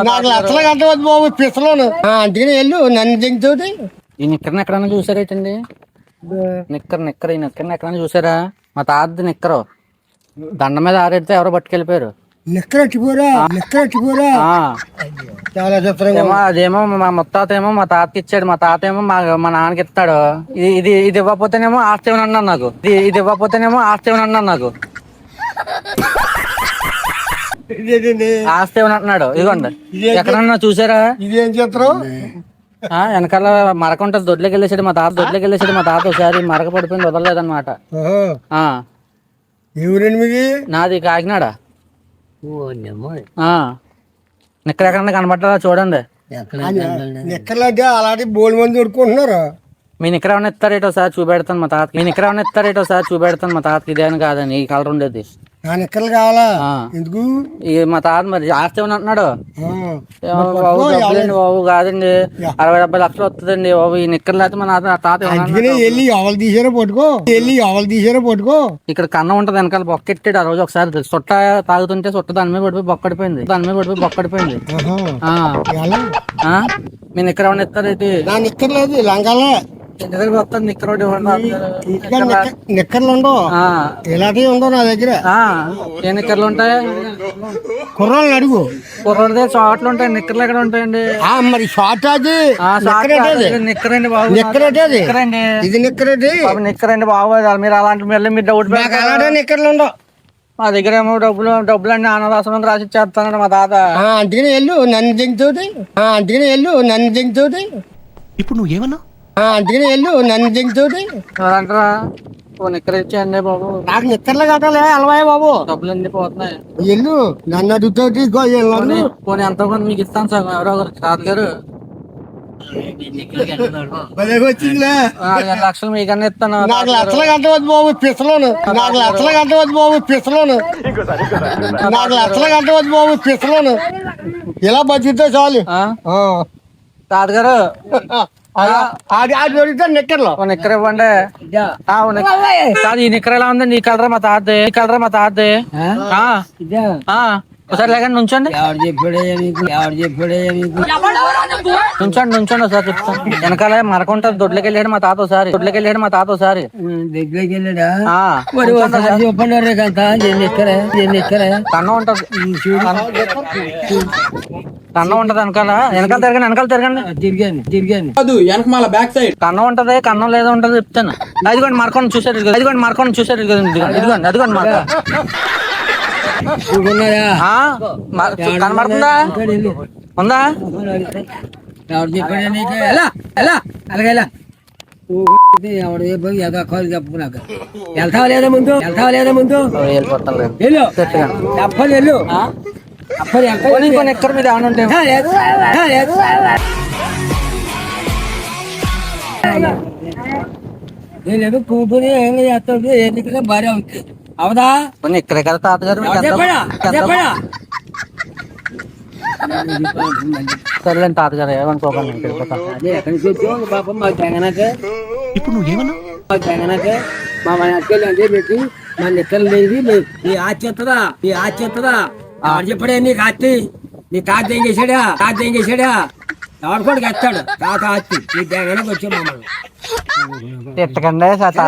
నాకు లక్షలు కట్టవద్దు బాబు పిసలోను అందుకని వెళ్ళు నన్ను దింగుతుంది. ఈ నిక్కర్ని ఎక్కడన్నా చూసారేటండి? నిక్కర్ని ఎక్కడన్నా చూసారా? మా తాతది నిక్కరు దండ మీద ఆరెడితే ఎవరో పట్టుకెళ్ళిపోయారు. నిక్కరట్టిపోరా చాలా చిత్రంగా. అదేమో మా ముత్తాత ఏమో మా తాతకి ఇచ్చాడు, మా తాత ఏమో మా నాన్నకి ఇస్తాడు. ఇది ఇవ్వకపోతేనేమో ఆస్తి ఏమని అన్నాను నాకు. ఇది ఇవ్వకపోతేనేమో ఆస్తి ఏమని అన్నాను నాకు. ఆస్తి ఏమని అంటున్నాడు. ఇదిగోండి ఎక్కడన్నా చూసారా? ఇదేం చిత్రం? వెనకాల మరక ఉంటుంది, దొడ్లోకి వెళ్ళేసాడు మా తాత ఒకసారి మరక పడిపోయింది, వదలలేదన్నమాట. ఎవరండి మీది? నాది కాకినాడ. నిక్కర ఎక్కడన్నా కనబడ్డా చూడండి. నిక్కర్లంటే అలాంటి బోల్ మంది దొరుకుంటున్నారు. మీ నిక్కర ఏమైనా ఇస్తారేటో సార్ చూపెడతాను మా తాతకి. ఇదేని కాదని ఈ కలర్ ఉండేది. నా నిక్కర్లు కావాలా? ఎందుకు? మా తాత మరి ఆస్తి ఏమని అంటున్నాడు. బాబు డబ్బులండి బాబు, కాదండి 60-70 లక్షలు వస్తుందండి బాబు ఈ నిక్కర్లు అయితే. మా తాత వెళ్ళి ఎవరు తీసారో పట్టుకో. ఇక్కడ కన్నం ఉంటది వెనకాల బొక్కెట్టాడు. ఆ రోజు ఒకసారి సొట్ట తాగుతుంటే సొట్ట దాని మీద పడిపోయి బొక్కడిపోయింది. మీ నిక్కర ఏమైనా ఇస్తారేంటి? నా నిక్కర్ లేదు లంగాలే నిక్కర్లు ఉండవు, ఇలాంటివి ఉండవు నా దగ్గర. ఏ నిక్కర్లు ఉంటాయి? కుర్రాళ్ళు అడుగు. కుర్రాళ్ళదే షార్ట్లు ఉంటాయి, నిక్కర్లు ఎక్కడ ఉంటాయండి? మరి షార్ట్ అది నిక్కరండి బాబు. నిక్కరండి ఇది నిక్కరండి బాబు. మీరు అలాంటి మీరు డౌట్ నిక్కర్లు ఉండవు మా దగ్గర. ఏమో డబ్బులన్నీ అనాథాశ్రమం రాసి ఇచ్చేస్తానండి మా తాత. అందుకని వెళ్ళు నన్ను దింగుతుంది. ఇప్పుడు నువ్వు ఏమన్నా? అందుకని వెళ్ళు నన్ను దింగుతుంది అంటారా? ఓ నిక్కర ఇచ్చేయండి బాబు. నాకు నిక్కర్లు కట్టాలి అలవాయ బాబు. డబ్బులు అన్ని పోతున్నాయి. వెళ్ళు నన్ను అడుగుతుంది. పోనీ ఎంతో కొంత మీకు ఇస్తాను సార్. ఎవరో ఒకరు తాతగారు వచ్చిందిలే. 4 లక్షలు మీకన్నా ఇస్తాను. నాకు లక్షలు కట్టవద్దు బాబు పిసలోను. ఇలా బతికితే చాలు. తాతగారు అది దొరికితే నిక్కర్లో నిక్కర ఇవ్వండి. కాదు ఈ నిక్కర ఎలా ఉందండి? ఈ కలరా మా తాతది? ఒకసారి లేకండి నుంచండి. నుంచండి ఒకసారి చెప్తాను. వెనకాల మరక ఉంటుంది, దొడ్లోకి వెళ్ళాడు మా తాత ఒకసారి. దగ్గరికి వెళ్ళాడా? కన్నం ఉంటది, కన్నం ఉంటది వెనకాల తిరగండి. కన్నం ఉంటది, కన్నం లేదా ఉంటది చెప్తాను. అదిగోండి మరకొని చూసారు, అదిగోండి మరక కనబడుతుందా? ఉందా? ఎవరు చెప్పాడు నీకు? అలాగే చెప్పుకున్నాక వెళ్తావా లేదా ముందు వెళ్ళు. ఎక్కడ మీద ఏమైనా ఉంటే నేను కూతుని ఏం చేస్తాడు ఎన్నికలే భార్య అవుతుంది అవదా? ఇక్కడ కదా తాతగారు. సర్లేండి తాతగారు ఏమనుకోకండి. ఇప్పుడు నువ్వు ఏమన్నా? మా అక్కలు అంటే పెట్టి మన లెక్కలు లేదు. నీ ఆచేస్తుందా ఎవరు చెప్పాడే నీకు ఆస్తి? నీ తాత ఏం చేశాడా? ఎవరు కూడా కట్టాడు తాత ఆస్తి నీ దగ్గరకు వచ్చే మమ్మల్ని తిట్టకండి తాత.